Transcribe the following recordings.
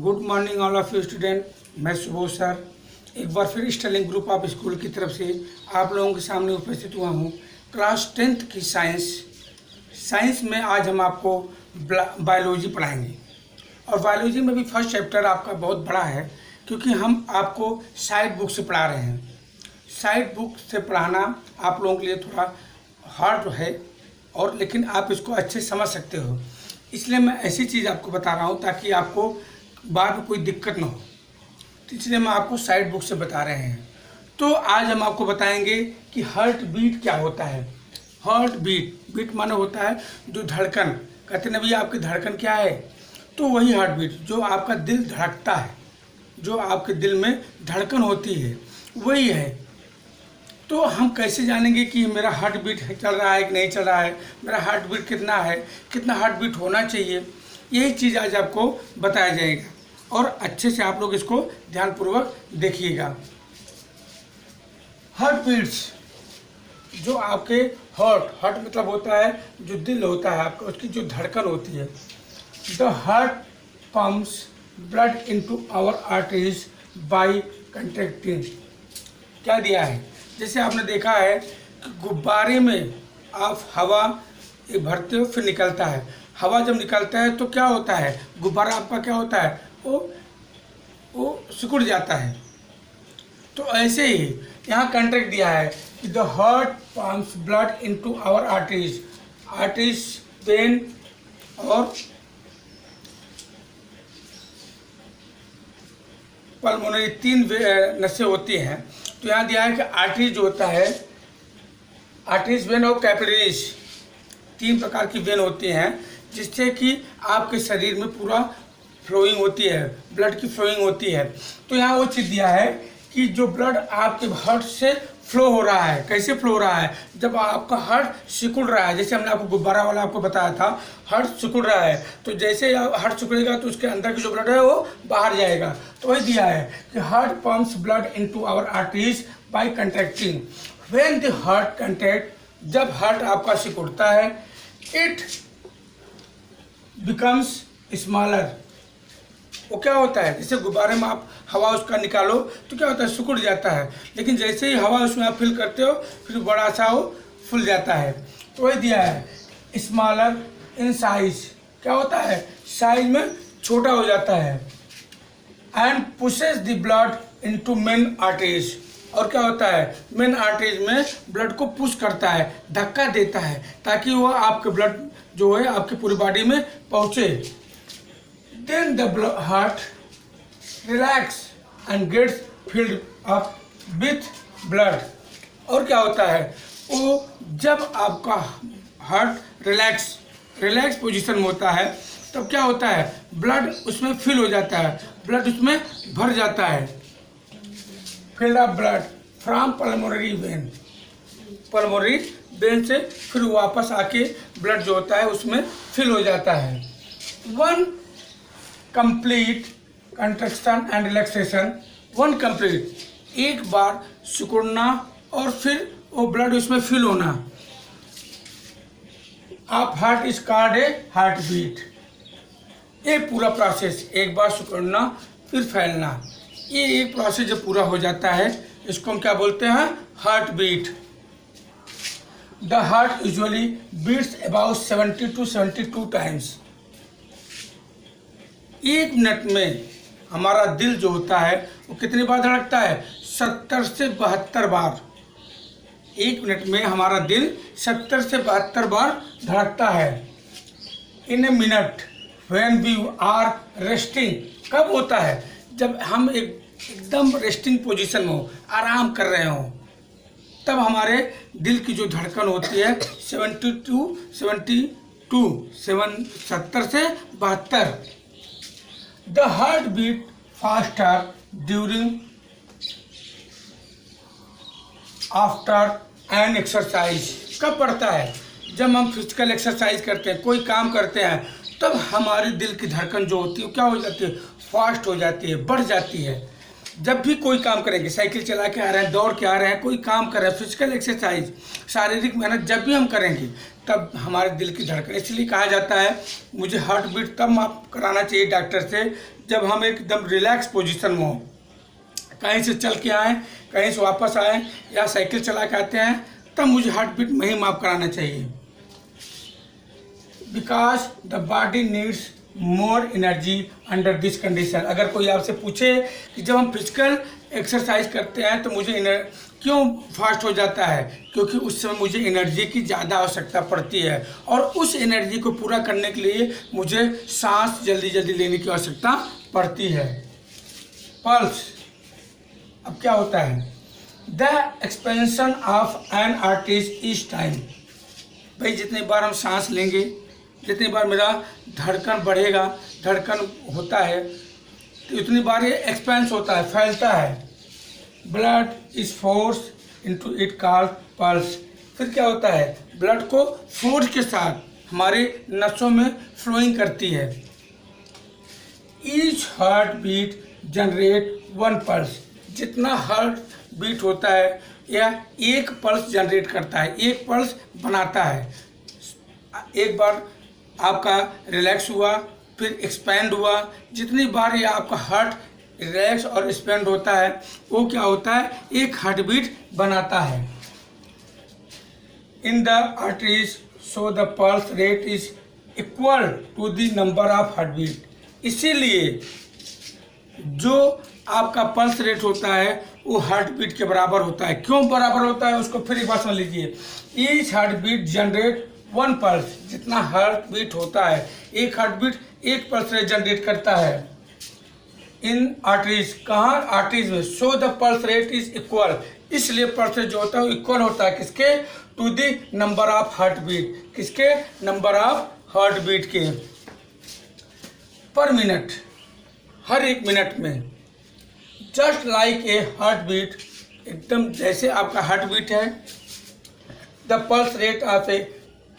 Good morning all of you student. मैं Subodh sir एक बार फिर स्टर्लिंग ग्रुप ऑफ स्कूल की तरफ से आप लोगों के सामने उपस्थित हुआ हूँ। क्लास 10th की साइंस में आज हम आपको बायोलॉजी पढ़ाएंगे और बायोलॉजी में भी फर्स्ट चैप्टर आपका बहुत बड़ा है क्योंकि हम आपको साइड बुक से पढ़ा रहे हैं। साइड बुक से पढ़ाना आप लोगों के लिए थोड़ा हार्ड है और लेकिन आप इसको अच्छे समझ सकते हो, इसलिए मैं ऐसी चीज़ आपको बता रहा हूँ ताकि आपको बाद में कोई दिक्कत ना हो। तो इसलिए मैं आपको साइड बुक से बता रहे हैं। तो आज हम आपको बताएंगे कि हार्ट बीट क्या होता है। हार्ट बीट माने होता है जो धड़कन, कहते हैं ना भैया आपकी धड़कन क्या है, तो वही हार्ट बीट जो आपका दिल धड़कता है, जो आपके दिल में धड़कन होती है वही है। तो हम कैसे जानेंगे कि मेरा हार्ट बीट चल रहा है कि नहीं चल रहा है, मेरा हार्ट बीट कितना है, कितना हार्ट बीट होना चाहिए, यही चीज़ आज आपको बताया जाएगा और अच्छे से आप लोग इसको ध्यानपूर्वक देखिएगा। हार्ट बीट्स जो आपके हार्ट मतलब होता है जो दिल होता है आपका, उसकी जो धड़कन होती है। The heart pumps blood into our arteries by contracting. क्या दिया है, जैसे आपने देखा है कि गुब्बारे में आप हवा भरते हो फिर निकलता है, हवा जब निकलता है तो क्या होता है, गुब्बारा आपका क्या होता है, वो सिकुड़ जाता है। तो ऐसे ही यहाँ कॉन्ट्रैक्ट दिया है कि the heart pumps blood into our arteries vein और पल्मोनरी, 3 नसें होती हैं। तो यहाँ दिया है कि आर्टरीज जो होता है, आर्टरीज वेन और कैपिलरीज, 3 प्रकार की वेन होती हैं जिससे कि आपके शरीर में पूरा फ्लोइंग होती है, ब्लड की फ्लोइंग होती है। तो यहाँ वो चीज़ दिया है कि जो ब्लड आपके हार्ट से फ्लो हो रहा है, कैसे फ्लो हो रहा है, जब आपका हार्ट सिकुड़ रहा है, जैसे हमने आपको गुब्बारा वाला आपको बताया था, हार्ट सिकुड़ रहा है तो जैसे हार्ट सिकुड़ेगा तो उसके अंदर की जो ब्लड है वो बाहर जाएगा। तो वही दिया है कि heart pumps blood into our arteries by contracting when the heart contract, जब हार्ट आपका सिकुड़ता है, इट बिकम्स स्मॉलर। वो क्या होता है, जैसे गुब्बारे में आप हवा उसका निकालो तो क्या होता है, सिकुड़ जाता है, लेकिन जैसे ही हवा उसमें आप फिल करते हो फिर बड़ा सा वो फूल जाता है। तो वही दिया है स्मॉलर इन साइज, क्या होता है, साइज में छोटा हो जाता है। And pushes the blood into main arteries, और क्या होता है, मेन आर्टरीज में ब्लड को पुश करता है, धक्का देता है ताकि वो आपके ब्लड जो है आपकी पूरी बॉडी में पहुँचे। Then the heart relax and gets filled up with blood। और क्या होता है, वो जब आपका हार्ट रिलैक्स पोजीशन में होता है तब क्या होता है, ब्लड उसमें फिल हो जाता है, ब्लड उसमें भर जाता है। Filled up blood from pulmonary vein से फिर वापस आके ब्लड जो होता है उसमें फिल हो जाता है। One complete contraction and relaxation, one complete, एक बार सिकुड़ना और फिर वो ब्लड उसमें फिल होना, आप heart is called a heart beat. ये पूरा प्रोसेस, एक बार सिकुड़ना फिर फैलना, ये एक प्रोसेस जब पूरा हो जाता है इसको हम क्या बोलते हैं, heart beat. The heart usually beats about 70 to 72 times. 1 minute में हमारा दिल जो होता है वो कितनी बार धड़कता है, 70 से 72 बार। 1 मिनट में हमारा दिल 70 से 72 बार धड़कता है। In a minute when we are resting, कब होता है, जब हम एकदम रेस्टिंग पोजीशन में हो, आराम कर रहे हो, तब हमारे दिल की जो धड़कन होती है 70 से 72। The heart beat faster during after an exercise। कब बढ़ता है, जब हम फिजिकल एक्सरसाइज करते हैं, कोई काम करते हैं, तब हमारे दिल की धड़कन जो होती है क्या हो जाती है, फास्ट हो जाती है, बढ़ जाती है। जब भी कोई काम करेंगे, साइकिल चला के आ रहे हैं, दौड़ के आ रहे हैं, कोई काम कर रहे हैं, फिजिकल एक्सरसाइज, शारीरिक मेहनत जब भी हम करेंगे तब हमारे दिल की धड़कन, इसलिए कहा जाता है मुझे हार्ट बीट तब माप कराना चाहिए डॉक्टर से जब हम एकदम रिलैक्स पोजीशन में हो, कहीं से चल के आएँ, कहीं से वापस आएँ या साइकिल चला के आते हैं, तब मुझे हार्ट बीट में ही माप कराना चाहिए। Because the body needs more energy under this condition. अगर कोई आपसे पूछे कि जब हम फिजिकल एक्सरसाइज करते हैं तो मुझे क्यों फास्ट हो जाता है, क्योंकि उस समय मुझे एनर्जी की ज़्यादा आवश्यकता पड़ती है और उस एनर्जी को पूरा करने के लिए मुझे सांस जल्दी जल्दी लेने की आवश्यकता पड़ती है। पल्स, अब क्या होता है, the expansion of an artist each time. भाई जितनी बार हम सांस लेंगे, जितनी बार मेरा धड़कन बढ़ेगा, धड़कन होता है तो उतनी बार ये एक्सपेंस होता है, फैलता है। Blood is force into it called pulse. फिर क्या होता है, ब्लड को फोर्स के साथ हमारे नसों में फ्लोइंग करती है। Each heart beat generate one pulse. जितना हार्ट बीट होता है या एक पल्स जनरेट करता है, एक पल्स बनाता है। एक बार आपका रिलैक्स हुआ, फिर एक्सपैंड हुआ, जितनी बार ये आपका हार्ट रिलैक्स और एक्सपैंड होता है वो क्या होता है, एक हार्ट बीट बनाता है। In the arteries so the pulse rate is equal to the number of heart beat. इसीलिए जो आपका पल्स रेट होता है वो हार्ट बीट के बराबर होता है। क्यों बराबर होता है उसको फिर एक बार समझ लीजिए। Each heart beat generate one pulse. जितना हार्ट बीट होता है, एक हार्ट बीट एक पल्स रेट जनरेट करता है। इन आर्टरीज, कहाँ, आर्टरीज में। So the pulse rate is equal, इसलिए पल्स रेट जो होता है वो इक्वल होता है किसके, to the number of heart beat, किसके, नंबर ऑफ हार्ट बीट के, पर मिनट, हर एक मिनट में। Just like a heart beat, एकदम जैसे आपका हार्ट बीट है। The pulse rate of a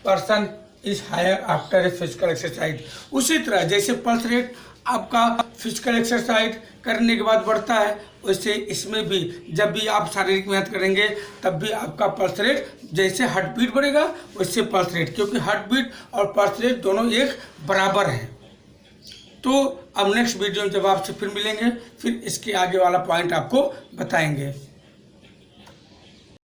person is higher after a physical exercise. उसी तरह जैसे पल्स रेट आपका फिजिकल एक्सरसाइज करने के बाद बढ़ता है, वैसे इसमें भी जब भी आप शारीरिक मेहनत करेंगे तब भी आपका पल्स रेट, जैसे हार्ट बीट बढ़ेगा वैसे पल्स रेट, क्योंकि हार्ट बीट और पल्स रेट दोनों एक बराबर हैं। तो अब नेक्स्ट वीडियो में जब आपसे फिर मिलेंगे, फिर इसके आगे वाला पॉइंट आपको बताएंगे।